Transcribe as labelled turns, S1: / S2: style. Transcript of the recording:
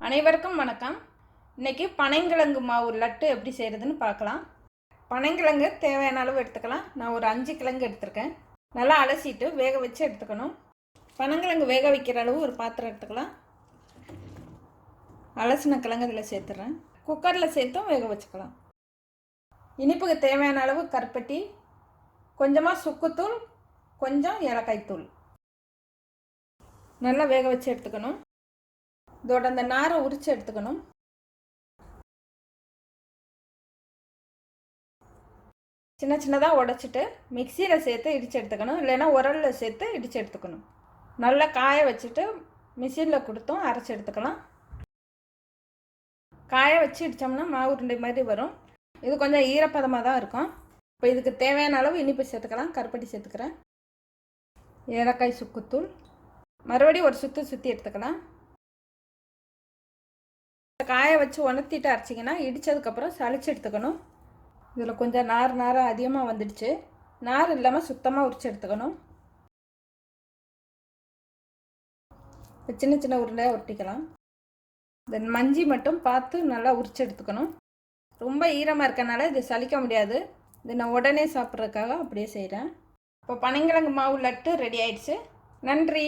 S1: அனைவருக்கும் வணக்கம். இன்றைக்கி பனைங்கிழங்கு மாவு லட்டு எப்படி செய்கிறதுன்னு பார்க்கலாம். பனைங்கிழங்கு தேவையான அளவு எடுத்துக்கலாம். நான் ஒரு 5 கிழங்கு எடுத்துருக்கேன். நல்லா அலசிட்டு வேக வச்சு எடுத்துக்கணும். பனங்கிழங்கு வேக வைக்கிற அளவு ஒரு பாத்திரம் எடுத்துக்கலாம். அலசின கிழங்கு இதில் சேர்த்துறேன். குக்கரில் சேர்த்தும் வேக வச்சுக்கலாம். இனிப்புக்கு தேவையான அளவு கருப்பட்டி, கொஞ்சமாக சுக்குத்தூள், கொஞ்சம் ஏலக்காய் தூள் நல்லா வேக வச்சு எடுத்துக்கணும். இதோட அந்த நாரை உரித்து எடுத்துக்கணும். சின்ன சின்னதாக உடைச்சிட்டு மிக்சியில் சேர்த்து இடித்து எடுத்துக்கணும். இல்லைன்னா உரலில் சேர்த்து இடித்து எடுத்துக்கணும். நல்லா காய வச்சுட்டு மிஷினில் கொடுத்தும் அரைச்சி எடுத்துக்கலாம். காய வச்சு இடித்தோம்னா மாவு உருண்டை மாதிரி வரும். இது கொஞ்சம் ஈரப்பதமாக தான் இருக்கும். இப்போ இதுக்கு தேவையான அளவு இனிப்பு சேர்த்துக்கலாம். கருப்பட்டி சேர்த்துக்கிறேன். ஏலக்காய், சுக்குத்தூள், மறுபடியும் ஒரு சுற்றி எடுத்துக்கலாம். காய வச்சு உணர்த்திட்டு அரைச்சிங்கன்னா இடித்ததுக்கப்புறம் சளிச்சு எடுத்துக்கணும். இதில் கொஞ்சம் நார் அதிகமாக வந்துடுச்சு. நார் இல்லாமல் சுத்தமாக உரிச்சு எடுத்துக்கணும். இப்போ சின்ன சின்ன உருண்டையாக உருட்டிக்கலாம். இந்த மஞ்சி மட்டும் பார்த்து நல்லா உரிச்சு எடுத்துக்கணும். ரொம்ப ஈரமாக இருக்கனால இது சலிக்க முடியாது. இது நான் உடனே சாப்பிட்றதுக்காக அப்படியே செய்கிறேன். இப்போ பனங்கிழங்கு மாவு லட்டு ரெடி ஆயிடுச்சு. நன்றி.